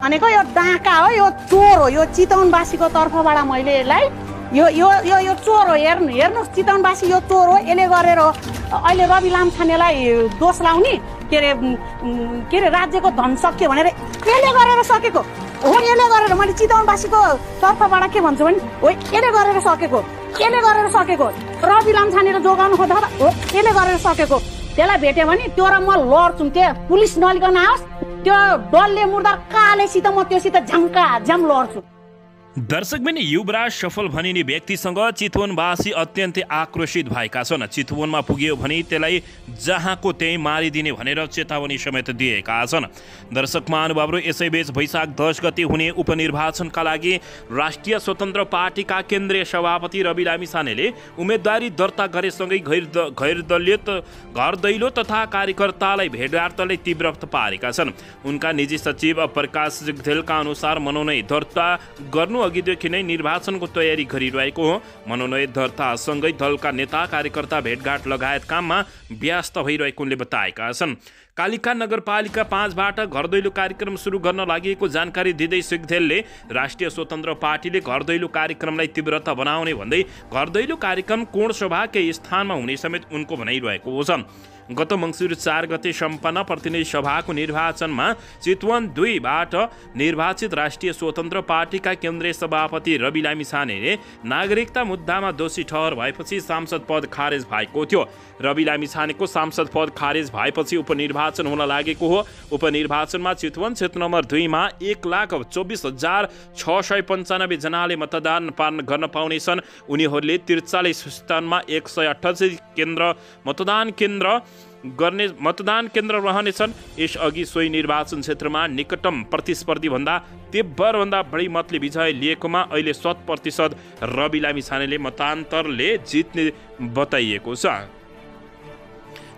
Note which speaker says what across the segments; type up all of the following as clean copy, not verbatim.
Speaker 1: भनेको यो डाका हो, यो चोर हो, यो चितवनवासीको तर्फबाट मैले यसलाई यो यो यो यो चोर हो। हेर्नुहोस् चितवनवासी यो चोर हो। यसले गरेर अहिले रवि लामछानेलाई दोष लाउने के अरे राज्यको धन सक्यो भनेर यसले गरेर सकेको हो। यसले गरेर मैले चितवनवासीको तर्फबाट के भन्छु भने हो, यसले गरेर सकेको रवि लामछानेले जोगाउनु खोज्दा हो, यसले गरेर सकेको। त्यसलाई भेट्यो भने त्यो र म लड्छौँ, त्यो पुलिस नलिकन आओस्, त्यो डल्ले मुर्दा कालेसित म त्योसित झ्याम लड्छु।
Speaker 2: दर्शकबिन युवराज सफल भनिने व्यक्तिसँग चितवनवासी अत्यन्तै आक्रोशित भएका छन्। चितवनमा पुग्यो भने त्यसलाई जहाँको त्यहीँ मारिदिने भनेर चेतावनी समेत दिएका छन्। दर्शक महानुभावहरू, यसैबीच वैशाख 10 गते हुने उपनिर्वाचनका लागि राष्ट्रिय स्वतन्त्र पार्टीका केन्द्रीय सभापति रवि लामिछानेले उम्मेदवारी दर्ता गरेसँगै घर दैलो तथा कार्यकर्तालाई भेटघाटले तीव्र पारेका छन्। उनका निजी सचिव प्रकाश सिग्देलका अनुसार मनोनयन दर्ता गर्नु अघिदेखि नै निर्वाचनको तयारी गरिरहेको हो। मनोनयन दर्तासँगै दलका नेता कार्यकर्ता भेटघाट लगायत काममा व्यस्त भइरहेको उनले बताएका छन्। कालिका नगरपालिका 5बाट घर दैलो कार्यक्रम सुरु गर्न लागि जानकारी दिँदै सिग्देलले राष्ट्रिय स्वतन्त्र पार्टीले घर दैलो कार्यक्रमलाई तीव्रता बनाउने भन्दै घर दैलो कार्यक्रम कोणसभाकै स्थानमा हुने समेत उनको भनाइरहेको छ। गत मङ्सिर 4 गते सम्पन्न प्रतिनिधि सभाको निर्वाचनमा चितवन 2बाट निर्वाचित राष्ट्रिय स्वतन्त्र पार्टीका केन्द्रीय सभापति रवि लामिछानेले नागरिकता मुद्दामा दोषी ठहर भएपछि सांसद पद खारेज भएको थियो। रवि लामिछानेको सांसद पद खारेज भएपछि उपनिर्वाचन हुन लागेको हो। उपनिर्वाचनमा चितवन क्षेत्र नम्बर 2मा 1,24,695 जनाले मतदान गर्न पाउनेछन्। उनीहरूले 43 स्थानमा 188 मतदान केन्द्र रहनेछन्। यसअघि सोही निर्वाचन क्षेत्रमा निकटतम प्रतिस्पर्धी भन्दा तीव्रभन्दा बढी मतले विजय लिएकोमा अहिले 100% रवि लामिछानेले मतान्तरले जित्ने बताइएको छ।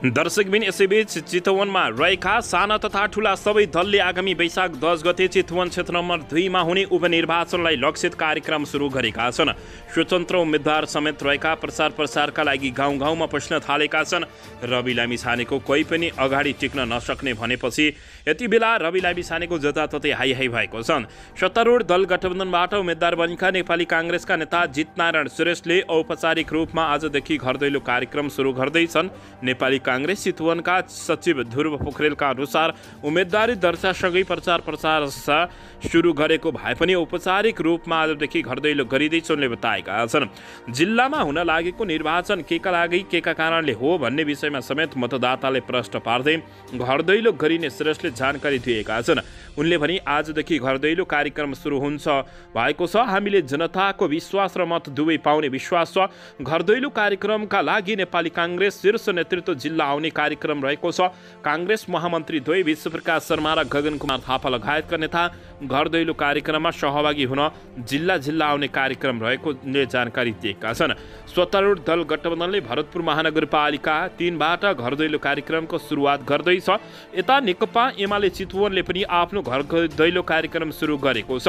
Speaker 2: दर्शकबिन, यसैबीच चितवनमा रहेका साना तथा ठुला सबै दलले आगामी वैशाख 10 गते चितवन क्षेत्र नम्बर 2मा हुने उपनिर्वाचनलाई लक्षित कार्यक्रम सुरु गरेका छन्। स्वतन्त्र उम्मेद्वार समेत रहेका प्रचारका लागि गाउँ गाउँमा पस्न थालेका छन्। रवि लामिछानेको कोही पनि अगाडि टिक्न नसक्ने भनेपछि यति बेला रवि लामिछानेको जताततै हाई भएको छन्। सत्तारूढ दल गठबन्धनबाट उम्मेद्वार बनेका नेपाली काङ्ग्रेसका नेता जितनारायण श्रेष्ठले औपचारिक रूपमा आजदेखि घर दैलो कार्यक्रम सुरु गर्दैछन्। नेपाली काङ्ग्रेस चितवनका सचिव ध्रुव पोखरेलका अनुसार उम्मेदवारी दर्तासँगै प्रचार सुरु गरेको भए पनि औपचारिक रूपमा आजदेखि घर दैलो गरिँदैछ उनले बताएका छन्। जिल्लामा हुन लागेको निर्वाचन केका लागि केका कारणले हो भन्ने विषयमा समेत मतदाताले प्रश्न पार्दै घर दैलो गरिने श्रेष्ठले जानकारी दिएका छन्। उनले भने आजदेखि घर दैलो कार्यक्रम सुरु हुन्छ भएको छ। हामीले जनताको विश्वास र मत दुवै पाउने विश्वास छ। घर दैलो कार्यक्रमका लागि नेपाली काङ्ग्रेस शीर्ष नेतृत्व जिल्ला आउने कार्यक्रम रहेको छ। काङ्ग्रेस महामन्त्री द्वय विश्वप्रकाश शर्मा र गगन कुमार थापा लगायतका नेता घर दैलो कार्यक्रममा सहभागी हुन जिल्ला आउने कार्यक्रम रहेकोले जानकारी दिएका छन्। सत्तारूढ दल गठबन्धनले भरतपुर महानगरपालिका 3बाट घर दैलो कार्यक्रमको सुरुवात गर्दैछ। यता नेकपा एमाले चितवनले पनि आफ्नो घर दैलो कार्यक्रम सुरु गरेको छ।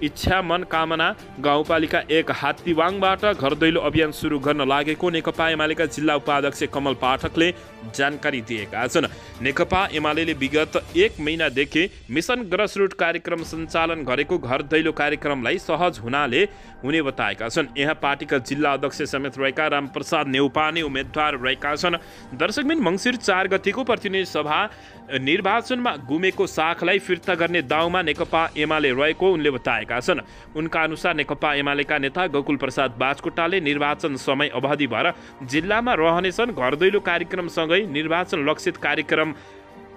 Speaker 2: इच्छा मनकामना गाउँपालिका 1 हात्तीवाङबाट घर दैलो अभियान सुरु गर्न लागेको नेकपा एमालेका जिल्ला उपाध्यक्ष कमल पाठकले जानकारी दिएका छन्। नेकपा एमालेले विगत 1 महिनादेखि मिसन ग्रासरुट कार्यक्रम सञ्चालन गरेको घर दैलो कार्यक्रमलाई सहज हुने बताएका छन्। यहाँ पार्टीका जिल्ला अध्यक्ष समेत रहेका रामप्रसाद नेउपाने उम्मेद्वार रहेका छन्। दर्शकबिन, मङ्सिर 4 गतिको प्रतिनिधि सभा निर्वाचनमा गुमेको साखलाई फिर्ता गर्ने दाउमा नेकपा एमाले रहेको उनले बताएका छन्। उनका अनुसार नेकपा एमालेका नेता गोकुल प्रसाद बाजकोटाले निर्वाचन समय अवधि भएर जिल्लामा रहनेछन्। घर दैलो कार्यक्रमसँगै निर्वाचन लक्षित कार्यक्रम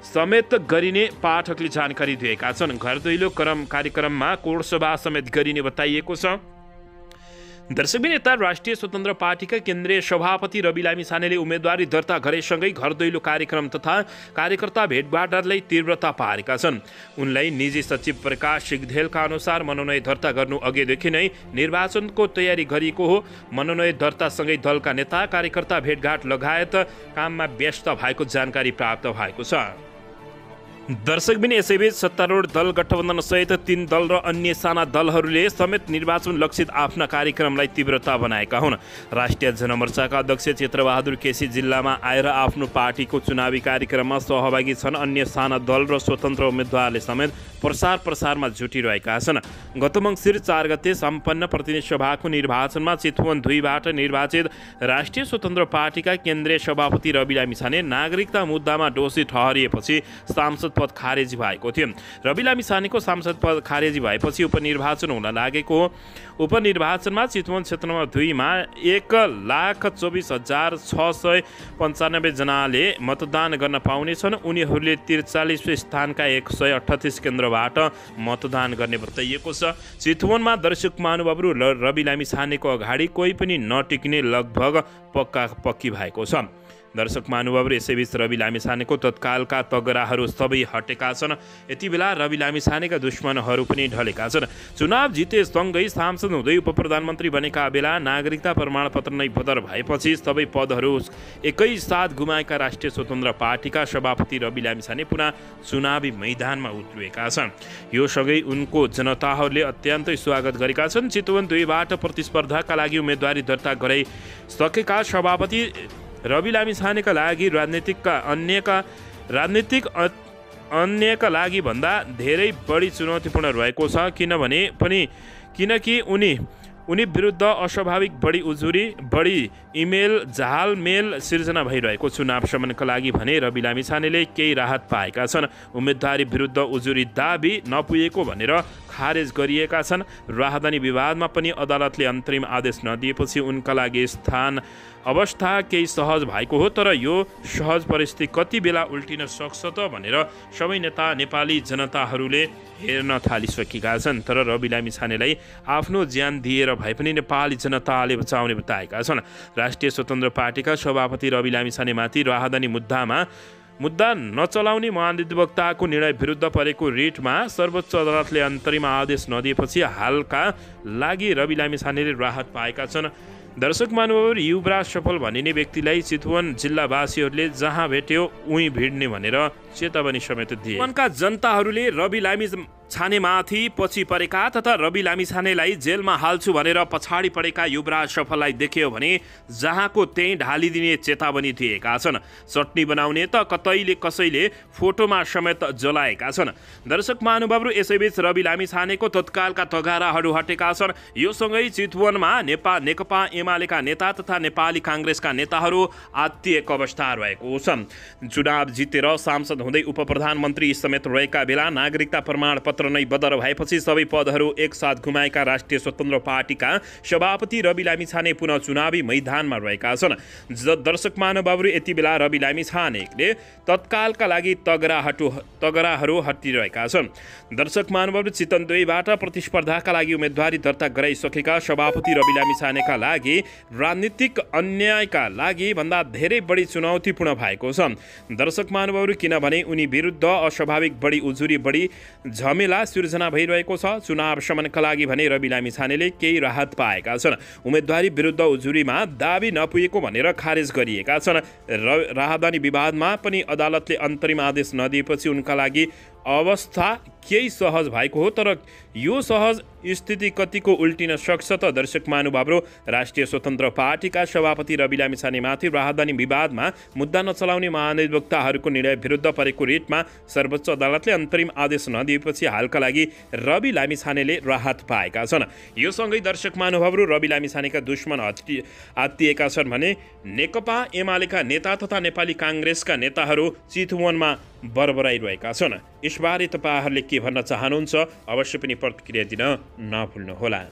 Speaker 2: समेत गरिने पाठकले जानकारी दिएका छन्। घर दैलो कार्यक्रममा कोणसभा समेत गरिने बताइएको छ। दर्शकबिन, यता राष्ट्रिय स्वतन्त्र पार्टीका केन्द्रीय सभापति रवि लामिछानेले उम्मेदवारी दर्ता गरेसँगै घर दैलो कार्यक्रम तथा कार्यकर्ता भेटघाटलाई तीव्रता पारेका छन्। उनलाई निजी सचिव प्रकाश सिग्देलका अनुसार मनोनयन दर्ता गर्नु अघिदेखि नै निर्वाचनको तयारी गरिएको हो। मनोनयन दर्तासँगै दलका नेता कार्यकर्ता भेटघाट लगायत काममा व्यस्त भएको जानकारी प्राप्त भएको छ। दर्शकबिन यसैबीच सत्तारूढ दल गठबन्धन सहित 3 दल र अन्य साना दलहरूले समेत निर्वाचन लक्षित आफ्ना कार्यक्रमलाई तीव्रता बनाएका हुन्। राष्ट्रिय जनमोर्चाका अध्यक्ष चित्रबहादुर केसी जिल्लामा आएर आफ्नो पार्टीको चुनावी कार्यक्रममा सहभागी छन्। अन्य साना दल र स्वतन्त्र उम्मेद्वारले समेत प्रसारमा जुटिरहेका छन्। गत मङ्सिर 4 गते सम्पन्न प्रतिनिधि सभाको निर्वाचनमा चितवन 2बाट निर्वाचित राष्ट्रिय स्वतन्त्र पार्टीका केन्द्रीय सभापति रवि लामिछाने नागरिकता मुद्दामा दोषी ठहरिएपछि सांसद पद खारेजी भएको थियो। रवि लामिछानेको सांसद पद खारेजी भएपछि उपनिर्वाचन हुन लागेको उपनिर्वाचनमा चितवन क्षेत्र नम्बर 2 मा 1,24,695 जनाले मतदान गर्न पाउनेछन्। उनीहरूले 43 स्थानका 138 केन्द्रबाट मतदान गर्ने बताइएको छ। चितवनमा दर्शक महानुभावहरू रवि लामिछानेको अगाडि कोही पनि नटिक्ने लगभग पक्की भएको छ। दर्शक महानुभावहरू यसैबीच रवि लामिछानेको तत्कालका तगराहरू सबै हटेका छन्। यति बेला रवि लामिछानेका दुश्मनहरू पनि ढलेका छन्। चुनाव जितेसँगै सांसद हुँदै उपप्रधानमन्त्री बनेका बेला नागरिकता प्रमाणपत्र नै बदर भएपछि सबै पदहरू एकैसाथ गुमाएका राष्ट्रिय स्वतन्त्र पार्टीका सभापति रवि लामिछाने पुनः चुनावी मैदानमा उत्रिएका छन्। यो सँगै उनको जनताहरूले अत्यन्तै स्वागत गरेका छन्। चितवन 2बाट प्रतिस्पर्धाका लागि उम्मेदवारी दर्ता गराइसकेका सभापति रवि लामिछानेका लागि राजनीतिक अन्यका लागि भन्दा धेरै बढी चुनौतीपूर्ण रहेको छ। किनकि उनी विरुद्ध अस्वाभाविक बढी उजुरी, बढी इमेल झालमेल सिर्जना भइरहेको चुनाव शमनका लागि भने रवि लामिछानेले केही राहत पाएका छन्। उम्मेदवारी विरुद्ध उजुरी दाबी नपुगेको भनेर खारेज गरिएका छन्। राहदानी विवादमा पनि अदालतले अन्तरिम आदेश नदिएपछि उनका लागि अवस्था केही सहज भएको हो। तर यो सहज परिस्थिति कति बेला उल्टिन सक्छ त भनेर सबै नेता नेपाली जनताहरूले हेर्न थालिसकेका छन्। तर रवि लामिछानेलाई आफ्नो ज्यान दिएर भए पनि नेपाली जनताले बचाउने बताएका छन्। राष्ट्रिय स्वतन्त्र पार्टीका सभापति रवि लामिछानेमाथि राहदानी मुद्दा नचलाउने महाधिवक्ताको निर्णय विरुद्ध परेको रिटमा सर्वोच्च अदालतले अन्तरिम आदेश नदिएपछि हालका लागि रवि लामिछानेले राहत पाएका छन्। दर्शक महानुभावहरू युवराज सफल भनिने व्यक्तिलाई चितवन जिल्लावासीहरूले जहाँ भेट्यो उहीँ भिड्ने भनेर चेतावनी समेत दिए। चितवनका जनताहरूले रवि लामिछानेमाथि पछि परेका तथा रवि लामिछानेलाई जेलमा हाल्छु भनेर पछाडि परेका युवराज सफललाई देख्यो भने जहाँको त्यहीँ ढालिदिने चेतावनी दिएका छन्। चटनी बनाउने त कसैले फोटोमा समेत जलाएका छन्। दर्शक महानुभावहरू यसैबीच रवि लामिछानेको तत्कालका तगाराहरू हटेका छन्। यो सँगै चितवनमा नेकपा एमालेका नेता तथा नेपाली काङ्ग्रेसका नेताहरू आत्तिएको अवस्था रहेको छ। चुनाव जितेर सांसद हुँदै उपप्रधानमन्त्री समेत रहेका बेला नागरिकता प्रमाणपत्र नै बदर भएपछि सबै पदहरू एकसाथ गुमाएका राष्ट्रिय स्वतन्त्र पार्टीका सभापति रवि लामिछाने पुनः चुनावी मैदानमा रहेका छन्। दर्शक महानुभावहरू यति बेला रवि लामिछानेले तत्कालका लागि तगराहरू हटिरहेका छन्। दर्शक महानुभावहरू चितवन 2बाट प्रतिस्पर्धाका लागि उम्मेदवारी दर्ता गराइसकेका सभापति रवि लामिछानेका लागि राजनीतिक अन्यायका लागि भन्दा धेरै बढी चुनौतीपूर्ण भएको छ। दर्शक महानुभावहरू किनभने उनी विरुद्ध अस्वाभाविक बढी उजुरी, बढी झमेला सिर्जना भइरहेको छ। चुनाव शमनका लागि भने रवि लामिछानेले केही राहत पाएका छन्। उम्मेदवारी विरुद्ध उजुरीमा दाबी नपुगेको भनेर खारेज गरिएका छन्। राहदानी विवादमा पनि अदालतले अन्तरिम आदेश नदिएपछि उनका लागि अवस्था केही सहज भएको हो। तर यो सहज स्थिति कतिको उल्टिन सक्छ त दर्शक महानुभावहरू राष्ट्रिय स्वतन्त्र पार्टीका सभापति रवि लामिछानेमाथि राहदानी विवादमा मुद्दा नचलाउने महाधिवक्ताहरूको निर्णय विरुद्ध परेको रिटमा सर्वोच्च अदालतले अन्तरिम आदेश नदिएपछि हालका लागि रवि लामिछानेले राहत पाएका छन्। यो सँगै दर्शक महानुभावहरू रवि लामिछानेका दुश्मन आत्तिएका छन् भने नेकपा एमालेका नेता तथा नेपाली काङ्ग्रेसका नेताहरू चितवनमा बरबराइरहेका छन्। यसबारे तपाईँहरूले के भन्न चाहनुहुन्छ अवश्य पनि प्रतिक्रिया दिन नभुल्नुहोला।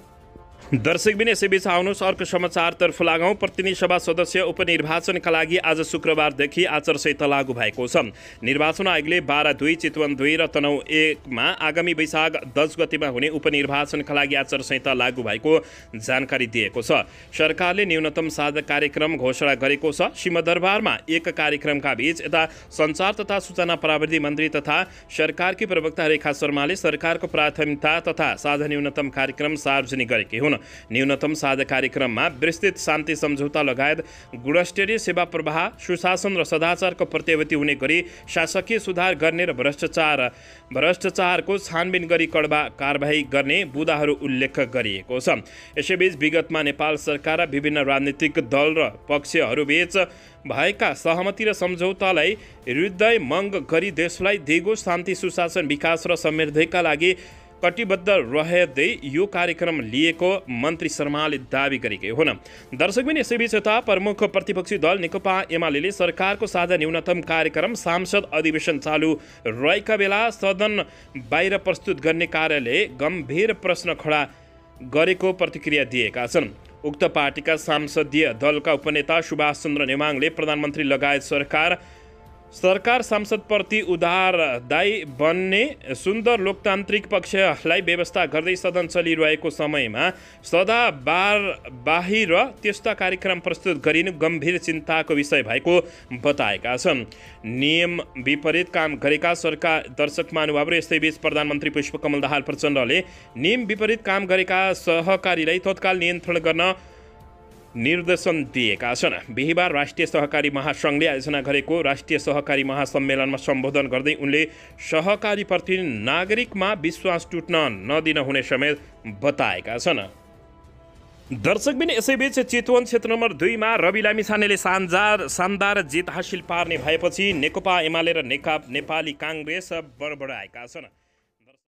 Speaker 2: दर्शकबिन यसैबीच आउनुहोस् अर्को समाचारतर्फ लागौँ। प्रतिनिधि सभा सदस्य उपनिर्वाचनका लागि आज शुक्रबारदेखि आचार संहिता लागू भएको छ। निर्वाचन आयोगले 12/2 चितवन 2 र तनहुँ 1 मा आगामी वैशाख 10 गतेमा हुने उपनिर्वाचनका लागि आचार संहिता लागू भएको जानकारी दिएको छ। सरकारले न्यूनतम साझा कार्यक्रम घोषणा गरेको छ। सिंहदरबारमा एक कार्यक्रमका बीच यता सञ्चार तथा सूचना प्रविधि मन्त्री तथा सरकारकी प्रवक्ता रेखा शर्माले सरकारको प्राथमिकता तथा साझा न्यूनतम कार्यक्रम सार्वजनिक गरेकी हुन्। न्यूनतम साझा कार्यक्रममा विस्तृत शान्ति सम्झौता लगायत गुणस्तरीय सेवा प्रवाह, सुशासन र सदाचारको प्रत्याभूति हुने गरी शासकीय सुधार गर्ने र भ्रष्टाचारको छानबिन गरी कडा कारबाही गर्ने बुँदाहरू उल्लेख गरिएको छ। यसैबीच विगतमा नेपाल सरकार र विभिन्न राजनीतिक दल र पक्षहरूबीच भएका सहमति र सम्झौतालाई हृदय मङ्ग गरी देशलाई दिगो शान्ति, सुशासन, विकास र समृद्धिका लागि कटिबद्ध रहँदै यो कार्यक्रम लिएको मन्त्री शर्माले दावी गरेकै हुन्। दर्शकबिन यसैबीच यता प्रमुख प्रतिपक्षी दल नेकपा एमाले सरकारको साझा न्यूनतम कार्यक्रम सांसद अधिवेशन चालु रहेका बेला सदन बाहिर प्रस्तुत गर्ने कार्यले गम्भीर प्रश्न खडा गरेको प्रतिक्रिया दिएका छन्। उक्त पार्टीका संसदीय दलका उपनेता सुभाष चन्द्र नेमाङले प्रधानमन्त्री लगायत सरकार सांसदप्रति उदारदायी बन्ने सुन्दर लोकतान्त्रिक पक्षलाई व्यवस्था गर्दै सदन चलिरहेको समयमा बाहिर त्यस्ता कार्यक्रम प्रस्तुत गरिनु गम्भीर चिन्ताको विषय भएको बताएका छन्। नियम विपरीत काम गरेका सरकार दर्शक महानुभावहरू, यसैबीच प्रधानमन्त्री पुष्पकमल दाहाल प्रचण्डले नियम विपरीत काम गरेका सहकारीलाई तत्काल नियन्त्रण गर्न निर्देशन दिएका छन्। बिहिबार राष्ट्रिय सहकारी महासङ्घले आयोजना गरेको राष्ट्रिय सहकारी महासम्मेलनमा सम्बोधन गर्दै उनले सहकारीप्रति नागरिकमा विश्वास टुट्न नदिन हुने समेत बताएका छन्। दर्शकबिन यसैबीच चितवन क्षेत्र नम्बर 2 मा रवि लामिछानेले शानदार जित हासिल पार्ने भएपछि नेकपा एमाले र नेपाली काङ्ग्रेस बडबडाएका छन्।